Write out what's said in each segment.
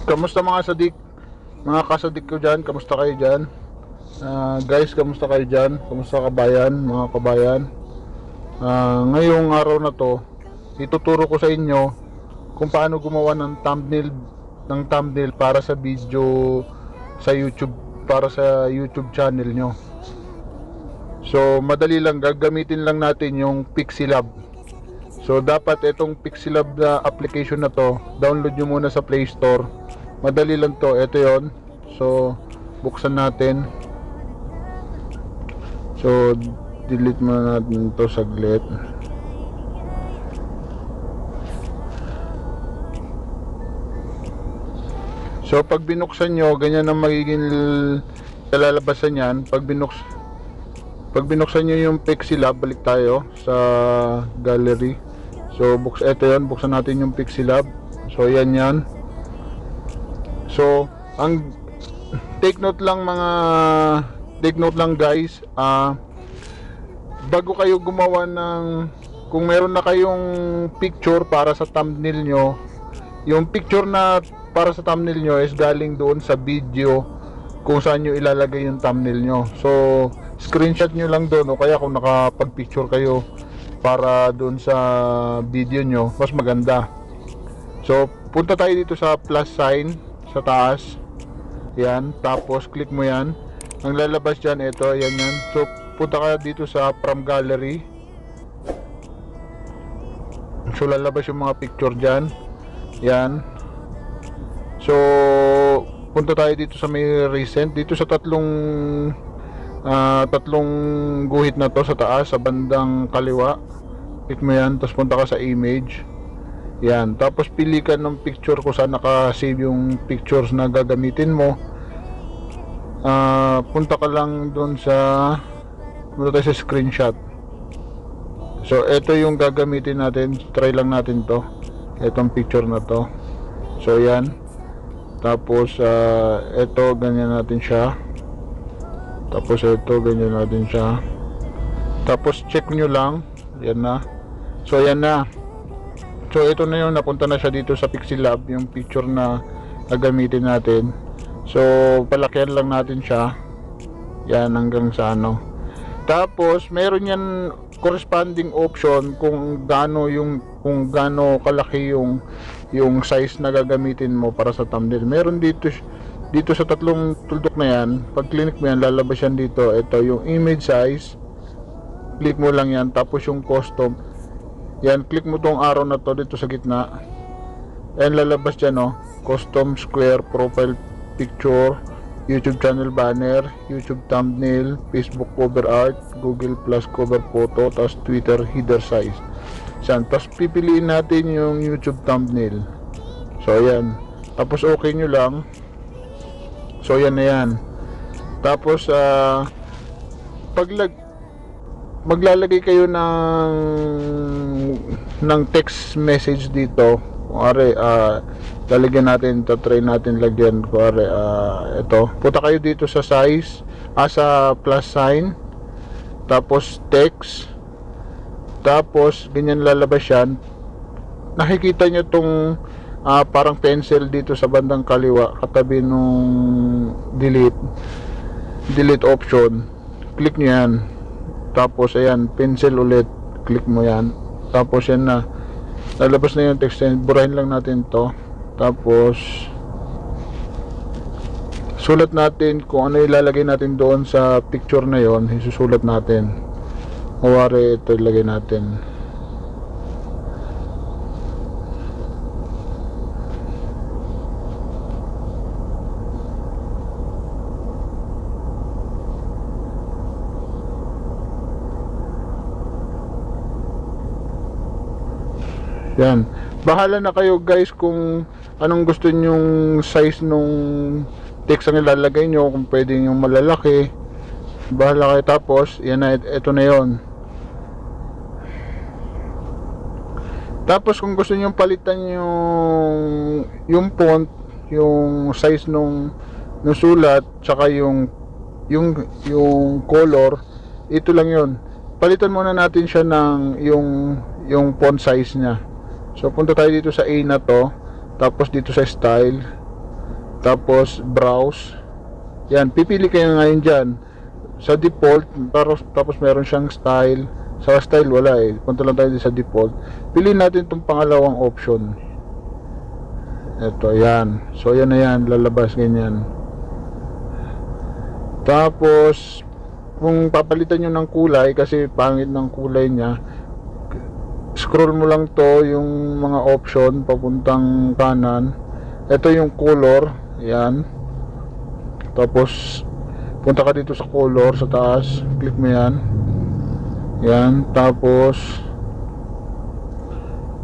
Kamusta mga sadik? Mga kasadik ko dyan, kamusta kayo dyan? Guys, kamusta kayo dyan? Kamusta kabayan, mga kabayan? Ngayong araw na to, ituturo ko sa inyo kung paano gumawa ng thumbnail para sa video sa YouTube, para sa YouTube channel nyo. So, madali lang, gagamitin lang natin yung pixelabb. So, dapat itong pixelabb na application na to, download nyo muna sa Play Store. Madali lang to, ito yon. So, buksan natin. So, delete muna natin to saglit. So, pag binuksan nyo, ganyan ang magiging kalalabasan yan. Pag binuksan nyo yung pixelabb, balik tayo sa gallery. So, ito yon, buksan natin yung pixelabb. So, yan. So, take note lang guys, bago kayo gumawa kung meron na kayong picture para sa thumbnail nyo, yung picture na para sa thumbnail nyo is galing doon sa video kung saan nyo ilalagay yung thumbnail nyo. So, screenshot nyo lang doon, o kaya kung nakapag-picture kayo para doon sa video nyo, mas maganda. So, punta tayo dito sa plus sign sa taas. Yan, tapos click mo yan. Ang lalabas dyan, ito, yan. So, punta ka dito sa from gallery. So, lalabas yung mga picture dyan. Yan. So, punta tayo dito sa may recent. Dito sa tatlong guhit na to sa taas, sa bandang kaliwa. Click mo yan, tapos punta ka sa image. Yan, tapos pili ka ng picture kung saan naka-save yung pictures na gagamitin mo. Punta ka lang doon punta tayo sa screenshot. So, ito yung gagamitin natin. Try lang natin to. Itong picture na to. So, yan. Tapos, ito, ganyan natin siya. Tapos, ito, ganyan natin siya. Tapos, check nyo lang. Yan na. So, yan na. So, ito na yun. Napunta na siya dito sa pixelabb, yung picture na gagamitin natin. So, palakihan lang natin siya. Yan, hanggang sa ano. Tapos, meron yan corresponding option kung gaano kalaki yung size na gagamitin mo para sa thumbnail. Meron dito sa tatlong tuldok na yan. Pag click mo yan, lalabas yan dito. Ito yung image size. Click mo lang yan. Tapos yung custom. Yan, click mo tong arrow na to dito sa gitna. And lalabas dyan, no? Custom square profile picture, YouTube channel banner, YouTube thumbnail, Facebook cover art, Google Plus cover photo, tapos Twitter header size. Yan, tapos pipiliin natin yung YouTube thumbnail. So, ayan. Tapos okay nyo lang. So, yan na yan. Tapos, maglalagay kayo ng text message dito. Kuwari, lalagyan natin, try natin lagyan. Kuwari, ito. Punta kayo dito sa size, sa plus sign. Tapos, text. Tapos, ganyan lalabas yan. Nakikita nyo tong parang pencil dito sa bandang kaliwa, katabi nung delete option. Click nyo yan. Tapos, ayan, pencil ulit. Click mo yan. Tapos, yan na. Lalabas na yung text. Burahin lang natin to. Tapos, sulat natin kung ano ilalagay natin doon sa picture na yon. Isusulat natin. Kuwari, ito ilagay natin. Yan. Bahala na kayo guys kung anong gusto nyong size nung text ang ilalagay nyo. Kung pwede yung malalaki, bahala kayo. Tapos, yan na, ito na yon. Tapos, kung gusto nyong palitan yung font, yung size nung sulat, tsaka yung color, ito lang yon. Palitan muna natin siya ng yung font size nya. So, punta tayo dito sa A na to. Tapos dito sa style. tapos browse. Yan, pipili kayo ngayon dyan sa default, tapos meron siyang style. Sa style wala eh, punta lang tayo sa default. Piliin natin itong pangalawang option. Ito, yan. So yan na yan, lalabas ganyan. Tapos kung papalitan nyo ng kulay, kasi pangit ng kulay niya, scroll mo lang to yung mga option papuntang kanan. Ito yung color, yan. Tapos punta ka dito sa color sa taas, click mo yan. Yan, tapos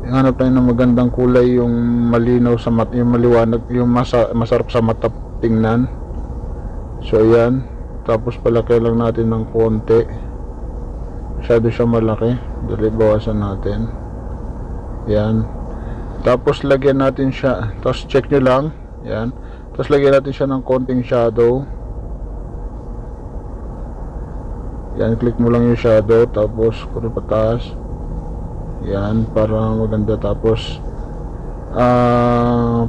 hanap tayo ng magandang kulay, yung malinaw sa mata, yung maliwanag, yung masarap sa mata tingnan. So yan, tapos palaki lang natin ng konti, masyado siya malaki, dali bawasan natin. Yan, tapos lagyan natin siya, tapos check nyo lang, yan, tapos lagyan natin siya ng konting shadow. Yan, click mo lang yung shadow, tapos scroll pataas. Yan, para maganda. Tapos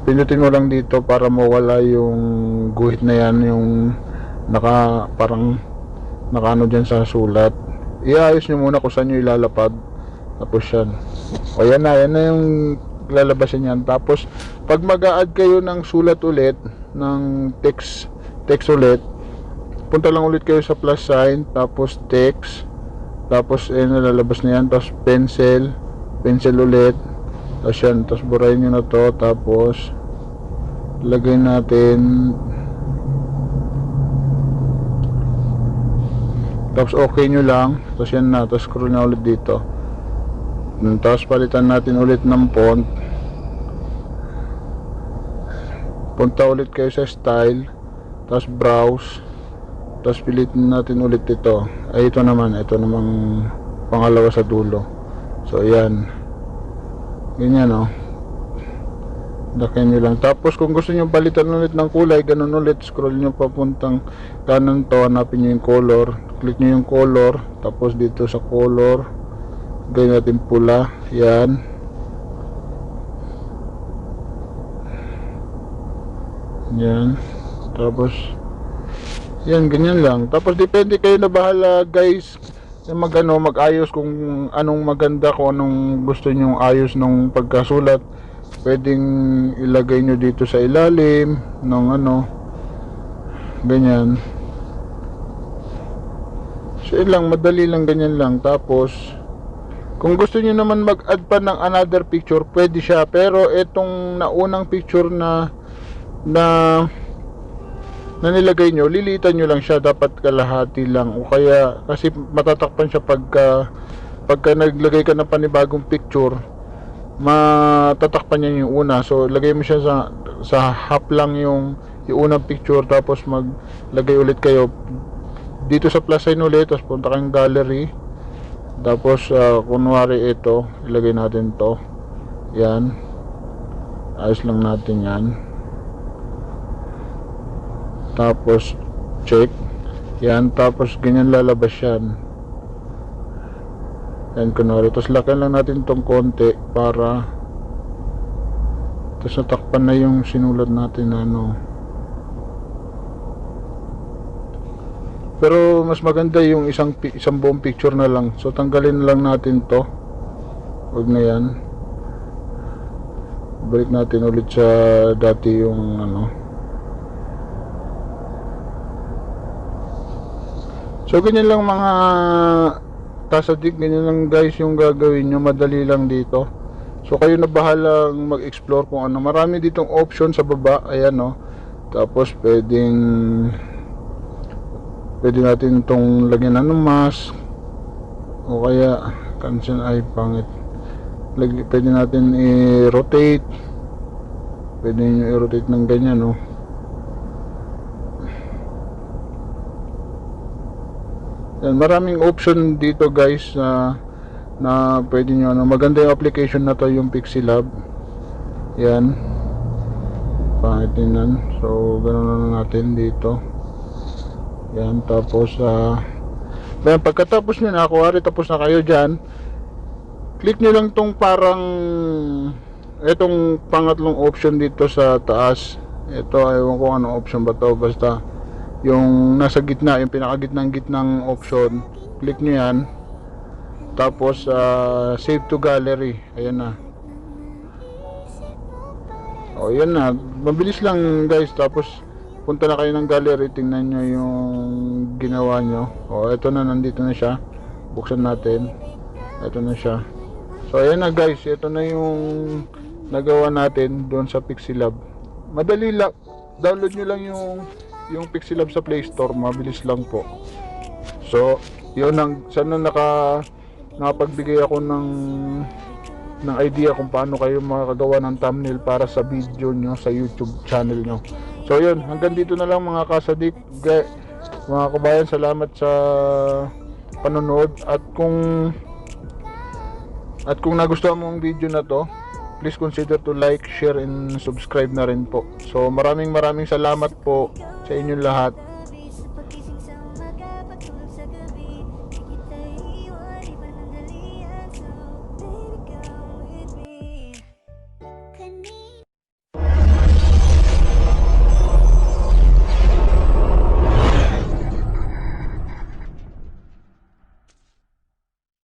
pinutin mo lang dito para mawala yung guhit na yan, yung parang nakaano dyan sa sulat. Iayos nyo muna kung saan nyo ilalapag. Tapos yan, o yan na yung lalabasin yan. Tapos pag mag-a-add kayo ng sulat ulit, ng text ulit, punta lang ulit kayo sa plus sign, tapos text, tapos nalalabas na yan, tapos pencil ulit, tapos yan, tapos burahin nyo na to, tapos lagay natin, tapos okay nyo lang, tapos yan na, tapos scroll na ulit dito, tapos palitan natin ulit ng font, punta ulit kayo sa style, tapos browse, tapos pilitin natin ulit ito. Ay, ito namang pangalawa sa dulo. So yan, ganyan o, dakin nyo lang. Tapos kung gusto nyo palitan ulit ng kulay, ganun ulit, scroll nyo papuntang kanan to, hanapin nyo yung color, click nyo yung color, tapos dito sa color, gawin natin pula. Yan, yan, tapos yan, ganyan lang. Tapos depende kayo na bahala guys, mag-ayos kung anong maganda, kung anong gusto nyong ayos nung pagkasulat. Pwedeng ilagay nyo dito sa ilalim ng ganyan. So yun lang, madali lang, ganyan lang. Tapos kung gusto nyo naman mag-add pa ng another picture, pwede siya. Pero itong naunang picture na nilagay nyo, lilitan nyo lang siya, dapat kalahati lang, o kaya kasi matatakpan siya pagka naglagay ka ng panibagong picture, matatakpan niya yung una. So lagay mo siya sa half lang yung unang picture, tapos maglagay ulit kayo dito sa plus sign ulit, tapos punta kang gallery, tapos kunwari ito, ilagay natin to, yan, ayos lang natin yan. Tapos check yan, tapos ganyan lalabas yan. Yan, kunwari, tapos lakihan lang natin tong konti para tapos natakpan na yung sinulat natin pero mas maganda yung isang buong picture na lang. So tanggalin lang natin to, wag na yan, balik natin ulit sa dati yung So ganyan lang mga kasadik, ganyan lang guys yung gagawin nyo, madali lang dito. So kayo na bahalang mag-explore kung ano. Marami ditong option sa baba, ayan Tapos pwede natin itong lagyan ng mask, o kaya cancel ay pangit. Pwede natin i-rotate, pwede nyo i-rotate ng ganyan Yan, maraming option dito guys na pwede nyo maganda yung application na to, yung pixelabb. Yan, pangit din. So ganoon na natin dito. Yan, tapos pagkatapos nyo na, kuwari tapos na kayo dyan, click nyo lang tong parang etong pangatlong option dito sa taas. Ito, ewan ko ano option ba to, basta yung nasa gitna, yung pinakagitnang option, click nyo yan, tapos save to gallery, ayan na. O yan na, mabilis lang guys. Tapos punta na kayo ng gallery, tingnan nyo yung ginawa nyo. O eto na, nandito na siya, buksan natin, eto na siya. So ayan na guys, ito na yung nagawa natin doon sa pixelabb. Madali lang, download nyo lang yung pixelabb sa Play Store, mabilis lang po. So yun, sana nakapagbigay ako ng idea kung paano kayo makagawa ng thumbnail para sa video nyo sa YouTube channel nyo. So yun, hanggang dito na lang mga kasadik, mga kabayan. Salamat sa panonood, at kung nagustuhan mo ang video na to, please consider to like, share, and subscribe na rin po. So maraming salamat po sa inyong lahat.